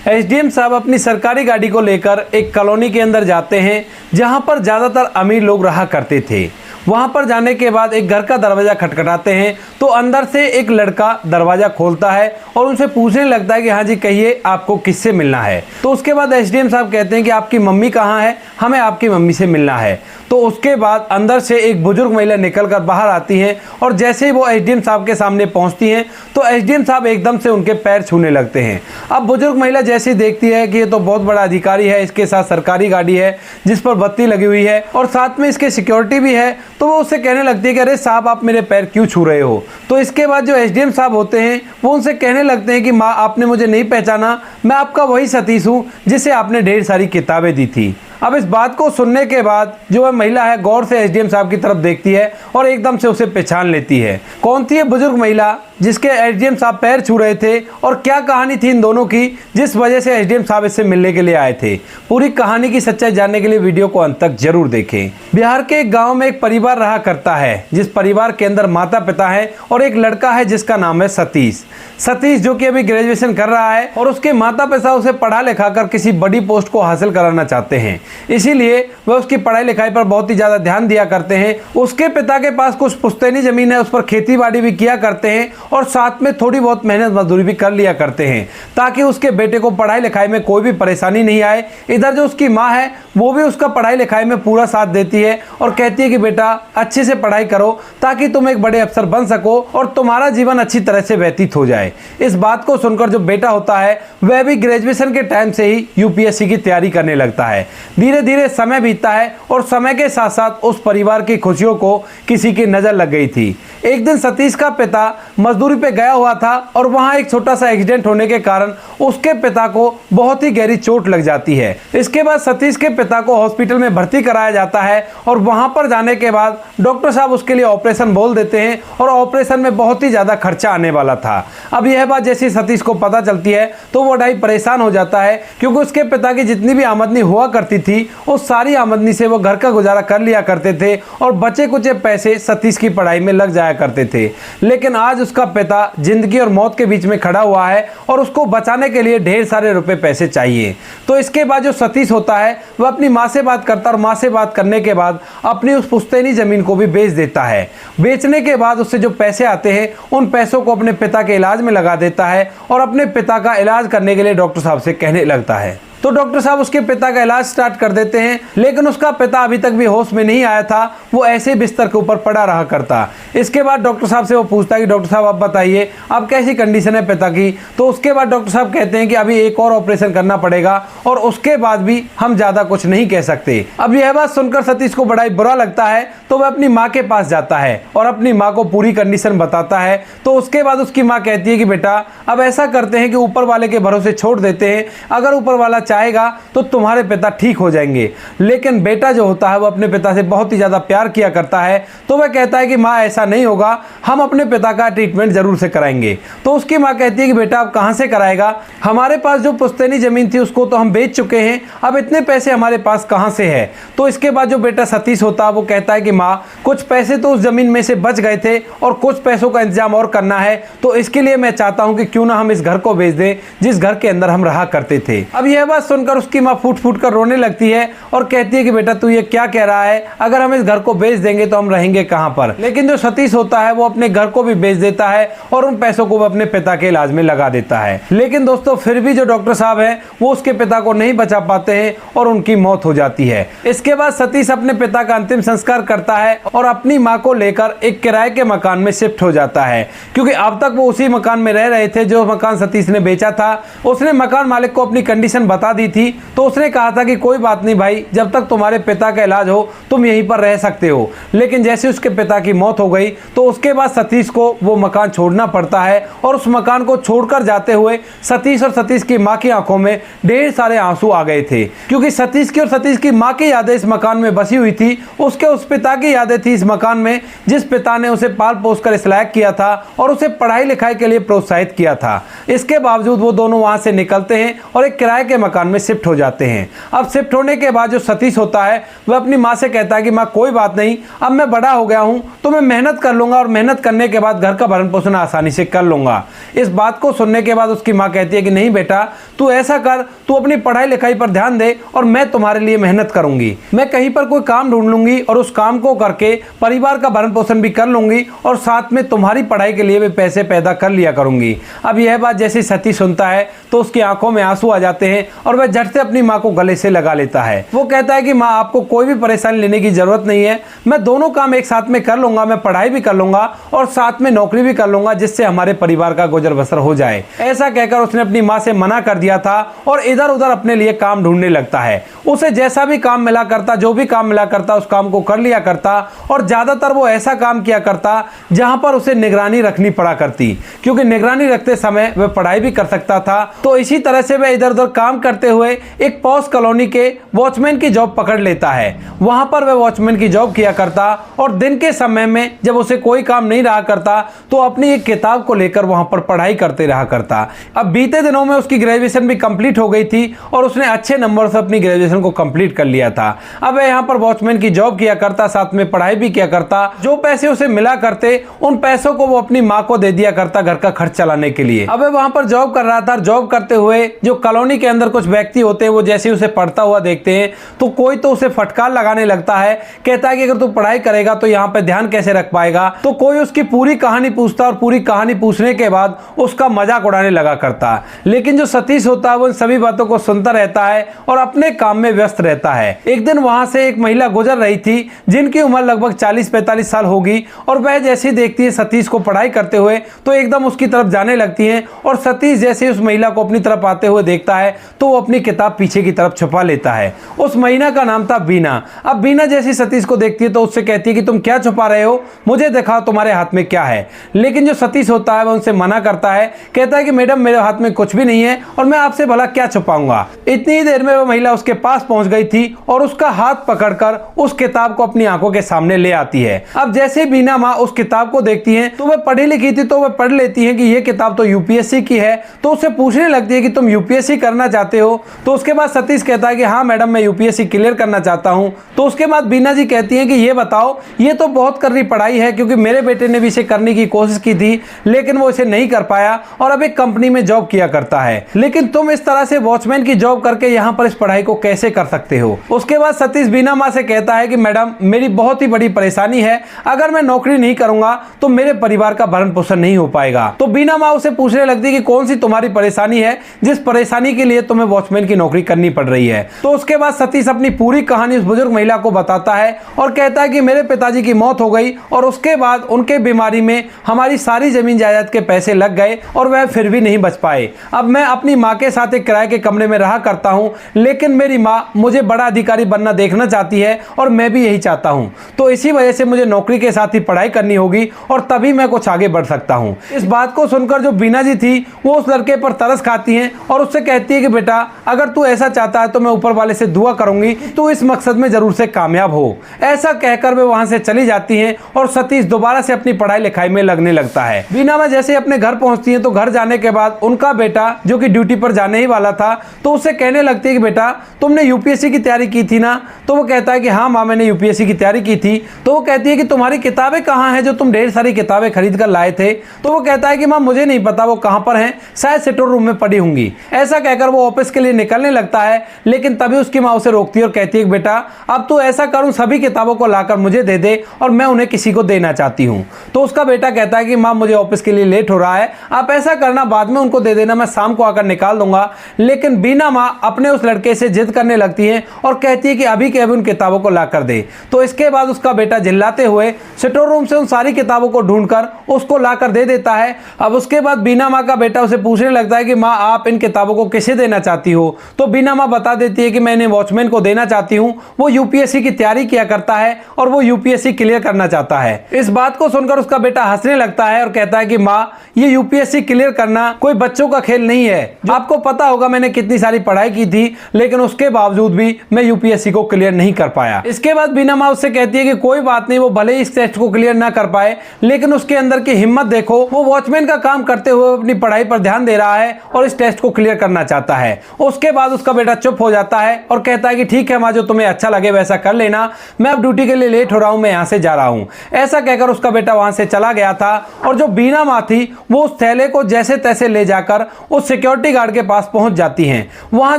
SDM साहब अपनी सरकारी गाड़ी को लेकर एक कॉलोनी के अंदर जाते हैं जहां पर ज़्यादातर अमीर लोग रहा करते थे। वहां पर जाने के बाद एक घर का दरवाज़ा खटखटाते हैं तो अंदर से एक लड़का दरवाज़ा खोलता है और उनसे पूछने लगता है कि हाँ जी कहिए आपको किससे मिलना है। तो उसके बाद एसडीएम साहब कहते हैं कि आपकी मम्मी कहाँ है, हमें आपकी मम्मी से मिलना है। तो उसके बाद अंदर से एक बुजुर्ग महिला निकलकर बाहर आती है और जैसे ही वो एसडीएम साहब के सामने पहुंचती हैं तो एसडीएम साहब एकदम से उनके पैर छूने लगते हैं। अब बुजुर्ग महिला जैसे ही देखती है कि ये तो बहुत बड़ा अधिकारी है, इसके साथ सरकारी गाड़ी है जिस पर बत्ती लगी हुई है और साथ में इसके सिक्योरिटी भी है, तो वो उससे कहने लगती है कि अरे साहब आप मेरे पैर क्यों छू रहे हो। तो इसके बाद जो एसडीएम साहब होते हैं वो उनसे कहने लगते हैं कि माँ आपने मुझे नहीं पहचाना, मैं आपका वही सतीश हूँ जिसे आपने ढेर सारी किताबें दी थी। अब इस बात को सुनने के बाद जो वह महिला है गौर से एसडीएम साहब की तरफ देखती है और एकदम से उसे पहचान लेती है। कौन थी ये बुजुर्ग महिला जिसके एसडीएम साहब पैर छू रहे थे और क्या कहानी थी इन दोनों की जिस वजह से एसडीएम साहब इससे मिलने के लिए आए थे। पूरी कहानी की सच्चाई जानने के लिए वीडियो को अंत तक जरूर देखें। बिहार के एक गाँव में एक परिवार रहा करता है जिस परिवार के अंदर माता पिता है और एक लड़का है जिसका नाम है सतीश। सतीश जो कि अभी ग्रेजुएशन कर रहा है और उसके माता पिता उसे पढ़ा लिखा कर किसी बड़ी पोस्ट को हासिल कराना चाहते हैं, इसीलिए वह उसकी पढ़ाई लिखाई पर बहुत ही ज़्यादा ध्यान दिया करते हैं। उसके पिता के पास कुछ पुश्तैनी ज़मीन है, उस पर खेती बाड़ी भी किया करते हैं और साथ में थोड़ी बहुत मेहनत मजदूरी भी कर लिया करते हैं ताकि उसके बेटे को पढ़ाई लिखाई में कोई भी परेशानी नहीं आए। इधर जो उसकी माँ है वो भी उसका पढ़ाई लिखाई में पूरा साथ देती है और कहती है कि बेटा अच्छे से पढ़ाई करो ताकि तुम एक बड़े अफसर बन सको और तुम्हारा जीवन अच्छी तरह से व्यतीत हो जाए। इस बात को सुनकर जो बेटा होता है वह भी ग्रेजुएशन के टाइम से ही यूपीएससी की तैयारी करने लगता है। धीरे धीरे समय बीतता है और समय के साथ साथ उस परिवार की खुशियों को किसी की नज़र लग गई थी। एक दिन सतीश का पिता मजदूरी पे गया हुआ था और वहां एक छोटा सा एक्सीडेंट होने के कारण उसके पिता को बहुत ही गहरी चोट लग जाती है। इसके बाद सतीश के पिता को हॉस्पिटल में भर्ती कराया जाता है और वहां पर जाने के बाद डॉक्टर साहब उसके लिए ऑपरेशन बोल देते हैं और ऑपरेशन में बहुत ही ज़्यादा खर्चा आने वाला था। अब यह बात जैसे सतीश को पता चलती है तो वो ढाई परेशान हो जाता है क्योंकि उसके पिता की जितनी भी आमदनी हुआ करती थी उस सारी आमदनी से वो घर का गुजारा कर लिया करते थे और बचे कुचे पैसे सतीश की पढ़ाई में लग जाया करते थे। लेकिन आज उसका पिता जिंदगी और मौत के बीच में खड़ा हुआ है और उसको बचाने के लिए ढेर सारे रुपए पैसे चाहिए। तो इसके बाद जो सतीश होता है वह अपनी माँ से बात करता और माँ से बात करने के बाद अपनी उस पुश्तैनी जमीन को भी बेच देता है। बेचने के बाद उससे जो पैसे आते हैं उन पैसों को अपने पिता के इलाज में लगा देता है और अपने पिता का इलाज करने के लिए डॉक्टर साहब से कहने लगता है। तो डॉक्टर साहब उसके पिता का इलाज स्टार्ट कर देते हैं, लेकिन उसका पिता अभी तक भी होश में नहीं आया था, वो ऐसे बिस्तर के ऊपर पड़ा रहा करता। इसके बाद डॉक्टर साहब से वो पूछता है कि डॉक्टर साहब आप बताइए अब कैसी कंडीशन है पिता की। तो उसके बाद डॉक्टर साहब कहते हैं कि अभी एक और ऑपरेशन करना पड़ेगा और उसके बाद भी हम ज़्यादा कुछ नहीं कह सकते। अब यह बात सुनकर सतीश को बड़ा ही बुरा लगता है तो वह अपनी माँ के पास जाता है और अपनी माँ को पूरी कंडीशन बताता है। तो उसके बाद उसकी माँ कहती है कि बेटा अब ऐसा करते हैं कि ऊपर वाले के भरोसे छोड़ देते हैं, अगर ऊपर वाला चाहेगा तो तुम्हारे पिता ठीक हो जाएंगे। लेकिन बेटा जो होता है वो अपने पिता से बहुत ही ज़्यादा प्यार किया करता है तो वह कहता है कि माँ ऐसा नहीं होगा, हम अपने पिता का ट्रीटमेंट ज़रूर से कराएंगे। तो उसकी माँ कहती है कि बेटा आप कहाँ से कराएगा, हमारे पास जो पुश्तैनी ज़मीन थी उसको तो हम बेच चुके हैं, अब इतने पैसे हमारे पास कहाँ से है। तो इसके बाद जो बेटा सतीश होता है वो कहता है कि माँ कुछ पैसे तो उस ज़मीन में से बच गए थे और कुछ पैसों का इंतजाम और करना है, तो इसके लिए मैं चाहता हूँ कि क्यों ना हम इस घर को बेच दें जिस घर के अंदर हम रहा करते थे। अब यह बात सुनकर उसकी माँ फूट फूट कर रोने लगती है और कहती है कि बेटा तू ये क्या कह रहा है, अगर हम इस घर को बेच देंगे तो हम रहेंगे कहाँ पर। लेकिन जो सतीश होता है वो अपने घर को भी बेच देता है और उन पैसों को वो अपने पिता के इलाज में लगा देता है। लेकिन दोस्तों फिर भी जो डॉक्टर साहब हैं वो उसके पिता को नहीं बचा पाते हैं और उनकी मौत हो जाती है। इसके बाद सतीश अपने पिता का अंतिम संस्कार करता है और अपनी माँ को लेकर एक किराए के मकान में शिफ्ट हो जाता है, क्योंकि अब तक वो उसी मकान में रह रहे थे जो मकान सतीश ने बेचा था। उसने मकान मालिक को अपनी कंडीशन बता दी थी तो उसने कहा था कि कोई बात नहीं भाई, जब तक तुम्हारे पिता का इलाज हो तुम यहीं पर रह सकते हो। लेकिन जैसे उसके पिता की मौत हो गई तो उसके बाद सतीश को वो मकान छोड़ना पड़ता है और उस मकान को छोड़कर जाते हुए सतीश और सतीश की माँ की आंखों में ढेर सारे आंसू आ गए थे, क्योंकि सतीश की और सतीश की माँ की यादें इस मकान में बसी हुई थी। उसके उस पिता की यादें थी इस मकान में जिस पिता ने उसे पाल पोस कर इस लायक किया था और उसे पढ़ाई लिखाई के लिए प्रोत्साहित किया था। इसके बावजूद वो दोनों वहां से निकलते हैं और एक किराए के मकान में शिफ्ट हो जाते हैं। अब शिफ्ट होने के बाद जो सतीश होता है वह अपनी माँ से कहता है कि माँ कोई बात नहीं, अब मैं बड़ा हो गया हूँ तो मैं मेहनत कर लूँगा और मेहनत करने के बाद घर का भरण पोषण आसानी से कर लूँगा। इस बात को सुनने के बाद उसकी माँ कहती है कि नहीं बेटा, तू ऐसा कर, तू अपनी पढ़ाई लिखाई पर ध्यान दे और मैं तुम्हारे लिए मेहनत करूँगी। मैं कहीं पर कोई काम ढूंढ लूँगी और उस काम को करके परिवार का भरण पोषण भी कर लूँगी और साथ में तुम्हारी पढ़ाई के लिए भी पैसे पैदा कर लिया करूँगी। अब यह बात जैसे सतीश सुनता है तो उसकी आंखों में आंसू आ जाते हैं और वह झट से अपनी माँ को गले से लगा लेता है। वो कहता है कि माँ, आपको कोई भी परेशानी लेने की जरूरत नहीं है, मैं दोनों काम एक साथ में कर लूँगा, मैं पढ़ाई भी कर लूँगा और साथ में नौकरी भी कर लूँगा, जिससे हमारे परिवार का गुजर बसर हो जाए। ऐसा कहकर उसने अपनी माँ से मना कर दिया था और इधर उधर अपने लिए काम ढूंढने लगता है। उसे जैसा भी काम मिला करता, जो भी काम मिला करता, उस काम को कर लिया करता और ज़्यादातर वो ऐसा काम किया करता जहाँ पर उसे निगरानी रखनी पड़ा करती, क्योंकि निगरानी रखते समय वह पढ़ाई भी कर सकता था। तो इसी तरह से वह इधर उधर काम करते हुए एक पॉश कॉलोनी के वॉचमैन की जॉब पकड़ लेता है। वहां पर वह वॉचमैन की जॉब किया करता और दिन के समय में जब उसे कोई काम नहीं रहा करता तो अपनी एक किताब को लेकर वहां पर पढ़ाई करते रहा करता। अब बीते दिनों में उसकी ग्रेजुएशन भी कंप्लीट हो गई थी और उसने अच्छे नंबर से अपनी ग्रेजुएशन को कंप्लीट कर लिया था। अब वह यहाँ पर वॉचमैन की जॉब किया करता, साथ में पढ़ाई भी किया करता। जो पैसे उसे मिला करते उन पैसों को वो अपनी माँ को दे दिया करता घर का खर्च चलाने के लिए। अब वह वहां पर जॉब कर रहा था। जॉब करते हुए जो कॉलोनी के अंदर कुछ व्यक्ति होते हैं वो जैसे उसे पढ़ता हुआ देखते हैं तो कोई तो उसे फटकार लगाने लगता है, कहता है कि अगर तू पढ़ाई करेगा तो यहाँ पे ध्यान कैसे रख पाएगा। तो कोई उसकी पूरी कहानी पूछता और पूरी कहानी पूछने के बाद उसका मजाक उड़ाने लगा करता। लेकिन जो सतीश होता है वो इन सभी बातों को सुनता रहता है और अपने काम में व्यस्त रहता है। एक दिन वहां से एक महिला गुजर रही थी जिनकी उम्र लगभग 40-45 साल होगी और वह जैसे ही देखती है सतीश को पढ़ाई करते हुए तो एकदम उसकी तरफ जाने लगती है और सतीश जैसे उस महिला को अपनी तरफ आते हुए देखता है तो वो अपनी किताब पीछे की तरफ छुपा लेता है। उस महिला का नाम था बीना। अब बीना जैसी सतीश को देखती है तो उससे कहती है कि तुम क्या छुपा रहे हो, मुझे दिखाओ तुम्हारे हाथ में क्या है। लेकिन जो सतीश होता है वह उनसे मना करता है, कहता है कि मैडम मेरे हाथ में कुछ भी नहीं है और मैं आपसे भला क्या छुपाऊंगा। इतनी ही देर में वह महिला उसके पास पहुंच गई थी और उसका हाथ पकड़कर उस किताब को अपनी आंखों के सामने ले आती है। अब जैसे बीना माँ उस किताब को देखती है तो वह पढ़ी लिखी थी तो वह पढ़ लेती है कि यह किताब तो यूपीएससी की है। तो उससे पूछने लगती है कि तुम यूपीएससी करना चाहते हो। तो उसके बाद सतीश कहता है कि हाँ मैडम, मैं यूपीएससी क्लियर करना चाहता हूं। तो उसके बाद बीना जी कहती हैं कि ये बताओ, ये तो बहुत करनी पढ़ाई है, क्योंकि मेरे बेटे ने भी इसे करने की कोशिश की थी लेकिन वो इसे नहीं कर पाया और अब एक कंपनी में जॉब किया करता है। लेकिन तुम इस तरह से वॉचमैन की जॉब करके यहाँ पर इस पढ़ाई को कैसे कर सकते हो। उसके बाद सतीश बीना माँ से कहता है कि मैडम मेरी बहुत ही बड़ी परेशानी है, अगर मैं नौकरी नहीं करूंगा तो मेरे परिवार का भरण पोषण नहीं हो पाएगा। तो बीना माँ उसे पूछने लगती है कि कौन सी तुम्हारी परेशानी है जिस परेशानी के लिए तुम्हें वॉचमैन की नौकरी करनी पड़ रही है। तो उसके बाद सतीश अपनी पूरी कहानी उस बुजुर्ग महिला को बताता है और कहता है कि मेरे पिताजी की मौत हो गई और उसके बाद उनके बीमारी में हमारी सारी जमीन जायदाद के पैसे लग गए और वह फिर भी नहीं बच पाए। अब मैं अपनी माँ के साथ एक किराए के कमरे में रहा करता हूँ, लेकिन मेरी माँ मुझे बड़ा अधिकारी बनना देखना चाहती है और मैं भी यही चाहता हूँ। तो इसी वजह से मुझे नौकरी के साथ ही पढ़ाई करनी होगी और तभी मैं कुछ आगे बढ़ सकता हूँ। इस बात को सुनकर जो बीना जी थी वो उस लड़के पर तरस खाती हैं और उससे कहती है कि बेटा अगर तू ऐसा चाहता है तो मैं ऊपर वाले से दुआ करूंगी तू इस मकसद में जरूर से कामयाब हो। ऐसा कहकर वे वहां से चली जाती हैं और सतीश दोबारा से अपनी पढ़ाई लिखाई में लगने लगता है। बीना माँ जैसे अपने घर पहुंचती हैं तो घर जाने के बाद उनका बेटा जो कि ड्यूटी पर जाने ही वाला था तो उससे कहने लगती है कि बेटा तुमने यूपीएससी की तैयारी की थी ना। तो वो कहता है कि हाँ माँ, मैंने यूपीएससी की तैयारी की थी। तो वो कहती है कि तुम्हारी किताबें कहाँ हैं जो तुम ढेर सारी किताबें खरीद कर लाए थे। तो वो कहता है कि माँ मुझे नहीं पता वो कहाँ पर हैं, शायद स्टोर रूम में पड़ी होंगी। ऐसा कहकर वो ऑफिस के लिए निकलने लगता है, लेकिन तभी उसकी माँ उसे रोकती है और कहती है बेटा अब तो ऐसा करूं सभी किताबों को लाकर मुझे दे दे और मैं उन्हें किसी को देना चाहती हूं। तो उसका बेटा कहता है कि माँ मुझे ऑफिस के लिए लेट हो रहा है, आप ऐसा करना बाद में उनको दे देना, मैं शाम को आकर निकाल दूंगा। लेकिन बीना माँ अपने उस लड़के से जिद करने लगती है और कहती है कि अभी के अभी उन किताबों को ला कर दे। तो इसके बाद उसका बेटा चिल्लाते हुए स्टोर रूम से उन सारी किताबों को ढूंढकर उसको ला कर दे देता है। अब उसके बाद बीना माँ का बेटा उसे पूछने लगता है कि माँ आप इन किताबों को किसे देना चाहती हो। तो बीना माँ बता देती है कि मैं इन्हें वॉचमैन को देना चाहती हूँ, वो यूपीएससी की तैयारी किया करता है और वो यूपीएससी क्लियर करना चाहता है। इस बात को सुनकर उसका बेटा हंसने लगता है और कहता है कि माँ ये यूपीएससी क्लियर करना कोई बच्चों का खेल नहीं है। जो आपको पता होगा मैंने कितनी सारी पढ़ाई की थी लेकिन उसके बावजूद भी मैं यूपीएससी को क्लियर नहीं कर पाया। इसके बाद बीना माँ उससे कहती है कि कोई बात नहीं, वो भले इस टेस्ट को क्लियर ना कर पाए लेकिन उसके अंदर की हिम्मत देखो, वो वॉचमैन का काम करते हुए अपनी पढ़ाई पर ध्यान दे रहा है और इस टेस्ट को क्लियर करना चाहता है। उसके बाद उसका बेटा चुप हो जाता है और कहता है कि ठीक है माँ, जो तुम्हें अच्छा लगे वैसा कर लेना, मैं अब ड्यूटी के लिए लेट हो रहा हूं, मैं यहां से जा रहा हूं। ऐसा कहकर उसका बेटा वहां से चला गया था और जो बीना माँ थी वो उस थैले को जैसे तैसे ले जाकर उस सिक्योरिटी गार्ड के पास पहुंच जाती हैं। वहां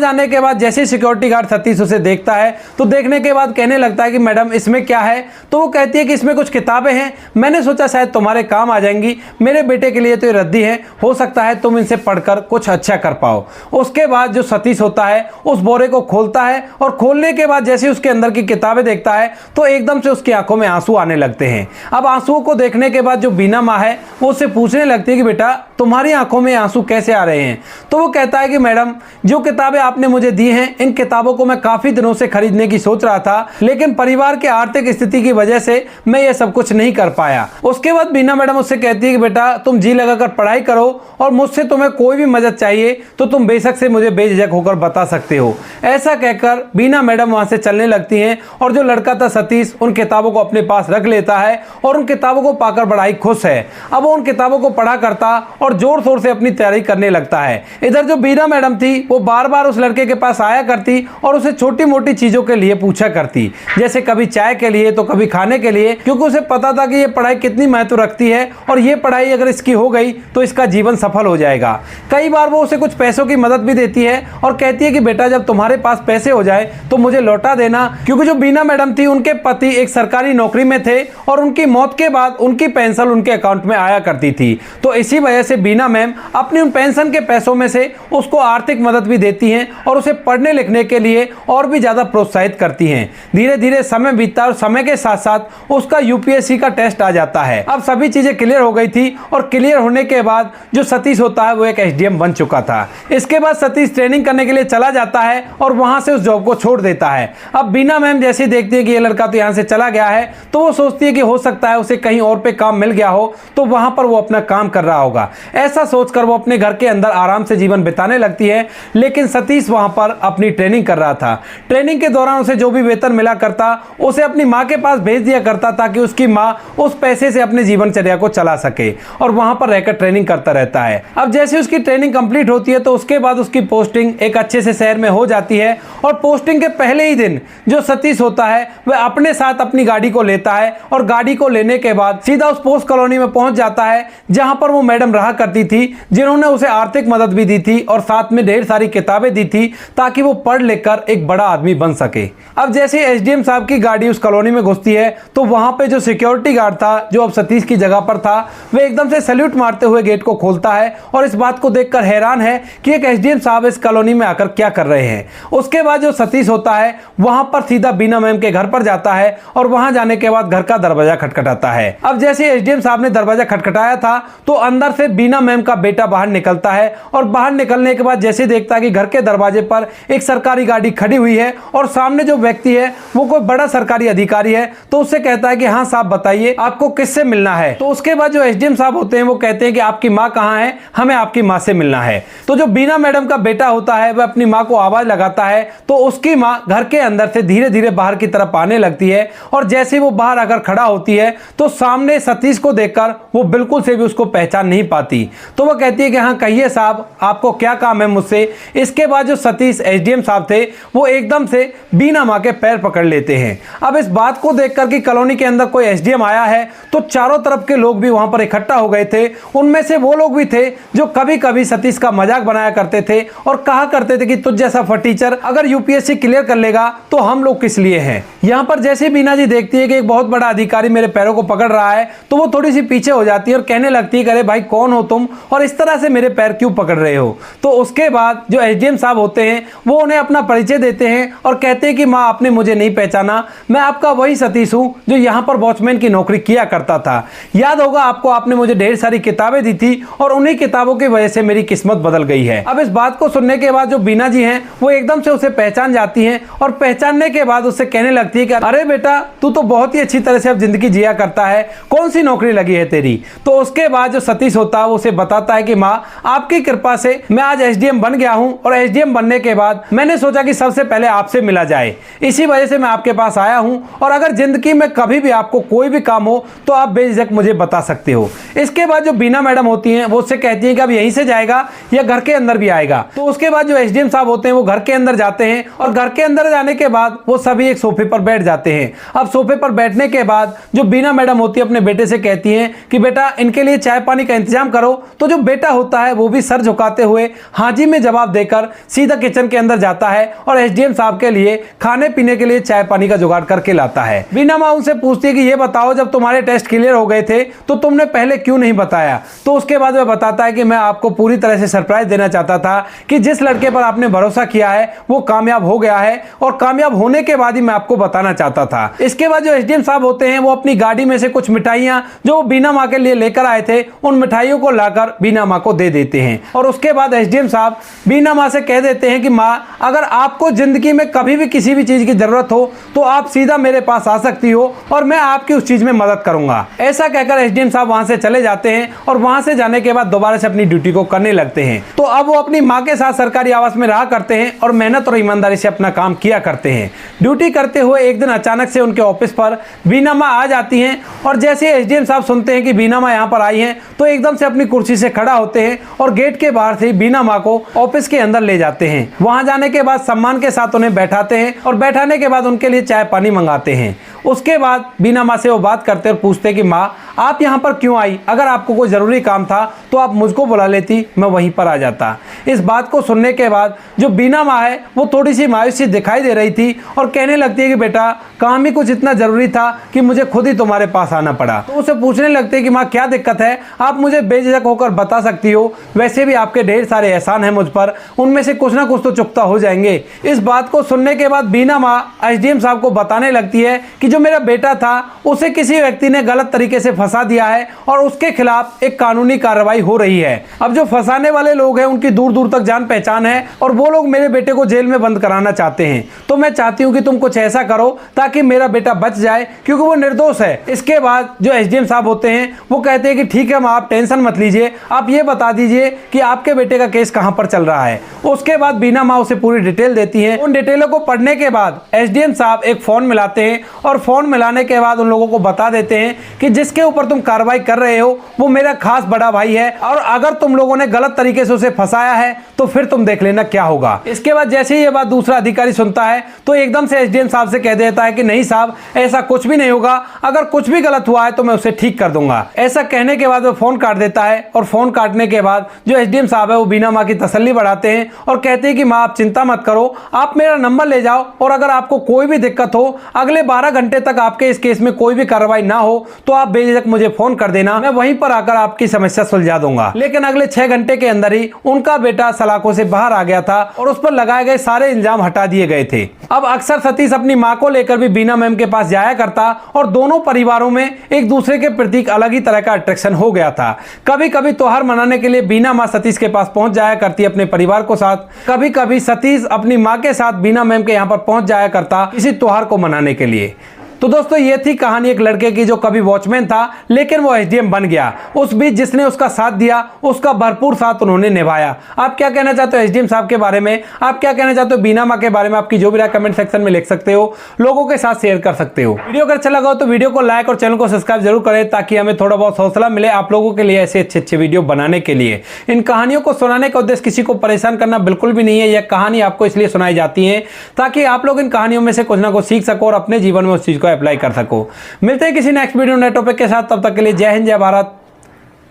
जाने के बाद जैसे सिक्योरिटी गार्ड सतीश उसे देखता है तो देखने के बाद कहने लगता है कि मैडम इसमें क्या है? तो वो कहती है कि इसमें कुछ किताबें हैं, मैंने सोचा शायद तुम्हारे काम आ जाएंगी, मेरे बेटे के लिए तो ये रद्दी है, हो सकता है तुम इनसे पढ़कर कुछ अच्छा कर पाओ। उसके बाद जो सतीश होता है उस बोरे को खोलता है और खोलने के बाद जैसे उसके अंदर की किताबें देखता है तो एकदम से उसकी आंखों में आंसू आने लगते हैं। अब आंसुओं को देखने के बाद जो बीना माँ है वो उससे पूछने लगती है कि बेटा तुम्हारी आंखों में आंसू कैसे आ रहे हैं? तो वो कहता है कि मैडम जो किताबें आपने मुझे दी हैं इन किताबों को मैं काफी दिनों से खरीदने की सोच रहा था, लेकिन परिवार के आर्थिक स्थिति की वजह से मैं ये सब कुछ नहीं कर पाया। उसके बाद बीना मैडम उससे कहती है कि बेटा तुम जी लगाकर पढ़ाई करो और मुझसे तुम्हें कोई भी मदद चाहिए तो तुम बेशक से मुझे बेझिझक होकर बता सकते हो। ऐसा कहकर बीना मैडम वहां से चलने लगती हैं और जो लड़का था सतीश उन किताबों को अपने पास रख लेता है और उन किताबों को पाकर बड़ा ही खुश है। अब वो उन किताबों को पढ़ा करता और जोर शोर से अपनी तैयारी करने लगता है। इधर जो बीना मैडम थी वो बार बार उस लड़के के पास आया करती और उसे छोटी मोटी चीजों के लिए पूछा करती, जैसे कभी चाय के लिए तो कभी खाने के लिए, क्योंकि उसे पता था कि ये पढ़ाई कितनी महत्व रखती है और ये पढ़ाई अगर इसकी हो गई तो इसका जीवन सफल हो जाएगा। कई बार वो उसे कुछ पैसों की मदद भी देती है और कहती है कि बेटा जब तुम्हारे पास पैसे हो जाए तो मुझे लौटा देना, क्योंकि जो बीना मैडम थी उनके पति एक सरकारी नौकरी में थे और उनकी मौत के बाद उनकी पेंशन उनके अकाउंट में आया करती थी। तो इसी वजह से बीना मैम अपनी उन पेंशन के पैसों में से उसको आर्थिक मदद भी देती हैं और उसे पढ़ने लिखने के लिए और भी ज्यादा प्रोत्साहित करती हैं। धीरे धीरे समय बीतता और समय के साथ साथ उसका यूपीएससी का टेस्ट आ जाता है। अब सभी चीजें क्लियर हो गई थी और क्लियर होने के बाद जो सतीश होता है वो एक एसडीएम बन चुका था। इसके बाद सतीश ट्रेनिंग करने के लिए चला जाता है और वहां से उस जॉब को छोड़ देता है। अब बीना मैम जैसे देखती है कि ये लड़का तो यहां से चला गया है तो वो सोचती है कि हो सकता है उसे कहीं और पे काम मिल गया हो तो वहां पर वो अपना काम कर रहा होगा। ऐसा सोचकर वो अपने घर के अंदर आराम से जीवन बिताने लगती है, लेकिन सतीश वहां पर अपनी ट्रेनिंग कर रहा था। ट्रेनिंग के दौरान उसे जो भी वेतन मिला करता उसे अपनी माँ के पास भेज दिया करता ताकि उसकी माँ उस पैसे से अपने जीवनचर्या को चला सके और वहां पर रहकर ट्रेनिंग करता रहता है। अब जैसे उसकी ट्रेनिंग कंप्लीट होती है तो उसके बाद उसकी पोस्टिंग एक अच्छे से शहर में हो जाती है और पोस्टिंग के पहले ही दिन जो सतीश होता है वह अपने साथ अपनी गाड़ी को लेता है और गाड़ी को लेने के बाद सीधा उस पोस्ट कॉलोनी में पहुंच जाता है जहां पर वो मैडम रहा करती थी, जिन्होंने उसे आर्थिक मदद भी दी थी और साथ में ढेर सारी किताबें दी थी ताकि वो पढ़ लिख कर एक बड़ा आदमी बन सके। अब जैसे एसडीएम साहब की गाड़ी उस कॉलोनी में घुसती है तो वहां पे जो सिक्योरिटी गार्ड था जो अब सतीश की जगह पर था वह एकदम से सैल्यूट मारते हुए गेट को खोलता है और इस बात को देखकर हैरान है कि एक एसडीएम साहब इस कॉलोनी में आकर क्या कर रहे हैं। उसके बाद जो सतीश होता है वहां पर सीधा बीना मैम के घर पर जाता है और वहां जाने के बाद घर का दरवाजा खटखटाता है। अब जैसे एसडीएम साहब ने दरवाजा खटखटाया था तो अंदर से बीना मैम का बेटा बाहर निकलता है और बाहर निकलने के बाद जैसे देखता है कि घर के दरवाजे पर एक सरकारी गाड़ी खड़ी हुई है और सामने जो व्यक्ति है वो कोई बड़ा सरकारी अधिकारी है, तो उससे कहता है कि हाँ साहब बताइए आपको किससे मिलना है। तो उसके बाद जो एसडीएम साहब होते हैं वो कहते हैं कि आपकी माँ कहाँ है, हमें आपकी माँ से मिलना है। तो जो बीना मैडम का बेटा होता है वह अपनी माँ को आवाज लगाता है तो उसकी माँ घर के अंदर से धीरे धीरे बाहर की तरफ आने लगती है और जैसे वो बाहर आकर खड़ा होती है तो सामने सतीश को देखकर वो बिल्कुल से भी उसको पहचान नहीं पाती। तो वो कहती है कि हाँ कहिए साहब आपको क्या काम है मुझसे। इसके बाद जो सतीश एसडीएम साहब थे वो एकदम से बीना माँ के पैर पकड़ लेते हैं। अब इस बात को देखकर कि कॉलोनी के अंदर कोई एसडीएम आया है तो चारों तरफ के लोग भी वहां पर इकट्ठा हो गए थे। उनमें से वो लोग भी थे जो कभी कभी सतीश का मजाक बनाया करते थे और कहा करते थे कि तुझ जैसा फटीचर अगर यूपीएससी क्लियर कर लेगा तो हम लोग किस लिए हैं। यहाँ पर जैसे बीना जी देखती है कि एक बहुत बड़ा अधिकारी मेरे पैरों को पकड़ रहा है तो वो थोड़ी सी पीछे हो जाती है और कहने लगती है अरे भाई कौन हो तुम और इस तरह से मेरे पैर क्यों पकड़ रहे हो। तो उसके बाद जो एसडीएम साहब होते हैं वो उन्हें अपना परिचय देते हैं और कहते हैं कि माँ आपने मुझे नहीं पहचाना, मैं आपका वही सतीश हूँ जो यहाँ पर वॉचमैन की नौकरी किया करता था। याद होगा आपको, आपने मुझे ढेर सारी किताबें दी थी और उन्हीं किताबों की वजह से मेरी किस्मत बदल गई है। अब इस बात को सुनने के बाद जो बीना जी हैं वो एकदम से उसे पहचान जाती हैं और पहचानने के बाद उससे कहने लगती है कि अरे बेटा तू तो बहुत ही अच्छी तरह से अब जिंदगी जिया करता है, कौन सी नौकरी लगी है तेरी। तो उसके बाद जो सतीश होता है वो उसे बताता है कि माँ आपकी कृपा से मैं आज एसडीएम बन गया हूँ और एसडीएम बनने के बाद मैंने सोचा कि सबसे पहले आपसे मिला जाए, इसी वजह से मैं आपके पास आया हूँ और अगर जिंदगी में कभी भी आपको कोई भी काम हो तो आप बेझिझक मुझे बता सकते हो। इसके बाद जो बीना मैडम होती हैं वो उससे कहती हैं कि अब यहीं से जाएगा या घर के अंदर भी आएगा। तो उसके बाद जो एसडीएम साहब होते हैं वो घर के अंदर जाते हैं और घर के अंदर जाने के बाद वो सभी एक सोफे पर बैठ जाते हैं। अब सोफे पर बैठने के बाद जो बीना मैडम होती है अपने बेटे से कहती हैं कि बेटा इनके लिए चाय पानी का इंतजाम करो। तो जो बेटा होता है वो भी सर झुकाते हुए हाँ जी में जवाब देकर सीधा किचन के अंदर जाता है और एसडीएम साहब के लिए खाने पीने के लिए चाय पानी का जुगाड़ करके लाता है। बीना माँ उनसे पूछती है कि ये बताओ जब तुम्हारे टेस्ट क्लियर हो गए थे तो तुमने पहले क्यों नहीं बताया। तो उसके बाद वह बताता है कि मैं आपको पूरी तरह से सरप्राइज देना चाहता था कि जिस लड़के पर आपने भरोसा किया है वो कामयाब हो गया है और कामयाब होने के बाद ही मैं आपको बताना चाहता था। इसके बाद जो एसडीएम साहब होते हैं वो अपनी गाड़ी में से कुछ मिठाइयां जो बीना माँ के लिए लेकर आए थे उन मिठाइयों को लाकर बीना माँ को दे देते हैं और उसके बाद एसडीएम साहब बीना माँ से कह देते हैं कि माँ अगर आपको जिंदगी में कभी भी किसी भी चीज की जरूरत हो तो आप सीधा मेरे पास आ सकती हो और मैं आपकी उस चीज में मदद करूंगा। ऐसा कहकर एसडीएम साहब वहां से चले जाते हैं और वहां से जाने के बाद दोबारा से अपनी ड्यूटी को करने लगते हैं। तो अब वो अपनी माँ के साथ सरकारी आवास में रहा करते हैं और मेहनत और ईमानदारी से अपना काम किया करते हैं। ड्यूटी करते हुए एक दिन अचानक से उनके ऑफिस पर बीना माँ आ जाती हैं और जैसे एसडीएम साहब सुनते हैं कि बीना माँ यहाँ पर आई हैं तो एकदम से अपनी कुर्सी से खड़ा होते हैं और गेट के बाहर से बीना माँ को ऑफिस के अंदर ले जाते हैं। वहां जाने के बाद सम्मान के साथ उन्हें बैठाते हैं और बैठाने के बाद उनके लिए चाय पानी मंगाते हैं। उसके बाद बीना माँ से वो बात करते और पूछते कि माँ आप यहाँ पर क्यों आई, अगर आपको कोई ज़रूरी काम था तो आप मुझको बुला लेती, मैं वहीं पर आ जाता। इस बात को सुनने के बाद जो बीना माँ है वो थोड़ी सी मायूसी दिखाई दे रही थी और कहने लगती है कि बेटा काम ही कुछ इतना ज़रूरी था कि मुझे खुद ही तुम्हारे पास आना पड़ा। तो उसे पूछने लगते हैं कि माँ क्या दिक्कत है, आप मुझे बेझिझक होकर बता सकती हो, वैसे भी आपके ढेर सारे एहसान हैं मुझ पर, उनमें से कुछ ना कुछ तो चुकता हो जाएंगे। इस बात को सुनने के बाद बीना माँ एसडीएम साहब को बताने लगती है कि जो मेरा बेटा था उसे किसी व्यक्ति ने गलत तरीके से फंसा दिया है और उसके खिलाफ एक कानूनी कार्रवाई हो रही है। अब जो फंसाने वाले लोग हैं उनकी दूर दूर तक जान पहचान है और वो लोग मेरे बेटे को जेल में बंद कराना चाहते हैं। तो मैं चाहती हूँ कि तुम कुछ ऐसा करो ताकि मेरा बेटा बच जाए क्योंकि वो निर्दोष है। इसके बाद जो एसडीएम साहब होते हैं वो कहते हैं कि ठीक है माँ आप टेंशन मत लीजिए, आप ये बता दीजिए कि आपके बेटे का केस कहाँ पर चल रहा है। उसके बाद बीना माँ उसे पूरी डिटेल देती है। उन डिटेलों को पढ़ने के बाद एसडीएम साहब एक फोन मिलाते हैं और फोन मिलाने के बाद उन लोगों को बता देते हैं कि जिसके ऊपर तुम कार्रवाई कर रहे हो वो मेरा खास बड़ा भाई है और अगर तुम लोगों ने गलत तरीके से उसे फंसाया है तो फिर तुम देख लेना क्या होगा। इसके बाद जैसे ही ये बात दूसरा अधिकारी सुनता है तो एकदम से एसडीएम साहब से कह देता है कि नहीं साहब ऐसा कुछ भी नहीं होगा, अगर कुछ भी गलत हुआ है तो मैं उसे ठीक कर दूंगा। ऐसा कहने के बाद वो फोन काट देता है और फोन काटने के बाद जो एसडीएम साहब है वो बीना माँ की तसल्ली बढ़ाते हैं और कहते हैं कि माँ आप चिंता मत करो, आप मेरा नंबर ले जाओ और अगर आपको कोई भी दिक्कत हो, अगले 12 घंटे तक आपके इस केस में कोई भी कार्रवाई ना हो तो आप बेझिझक मुझे फोन कर देना, मैं वहीं पर आकर आपकी समस्या सुलझा दूंगा। लेकिन अगले 6 घंटे के अंदर ही उनका बेटा सलाखों से बाहर आ गया था और उस पर लगाए गए सारे इल्जाम हटा दिए गए थे। अब अक्सर सतीश अपनी माँ को लेकर भी बीना मैम के पास जाया करता और दोनों परिवारों में एक दूसरे के प्रति अलग ही तरह का अट्रैक्शन हो गया था। कभी कभी त्योहार मनाने के लिए बीना माँ सतीश के पास पहुंच जाया करती अपने परिवार को साथ, कभी कभी सतीश अपनी माँ के साथ बीना मैम के यहाँ पर पहुंच जाया करता इसी त्योहार को मनाने के लिए। तो दोस्तों ये थी कहानी एक लड़के की जो कभी वॉचमैन था लेकिन वो एसडीएम बन गया। उस बीच जिसने उसका साथ दिया उसका भरपूर साथ उन्होंने निभाया। आप क्या कहना चाहते हो एसडीएम साहब के बारे में, आप क्या कहना चाहते हो बीना माँ के बारे में, आपकी जो भी राय कमेंट सेक्शन में लिख सकते हो, लोगों के साथ शेयर कर सकते हो। वीडियो अगर अच्छा लगा हो तो वीडियो को लाइक और चैनल को सब्सक्राइब जरूर करें ताकि हमें थोड़ा बहुत हौसला मिले आप लोगों के लिए ऐसे अच्छे वीडियो बनाने के लिए। इन कहानियों को सुनाने का उद्देश्य किसी को परेशान करना बिल्कुल भी नहीं है। यह कहानी आपको इसलिए सुनाई जाती है ताकि आप लोग इन कहानियों में से कुछ ना कुछ सीख सको और अपने जीवन में उस चीज को अप्लाई कर सको। मिलते हैं किसी नेक्स्ट वीडियो नए टॉपिक के साथ, तब तक के लिए जय हिंद, जय भारत,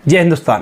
जय हिंदुस्तान।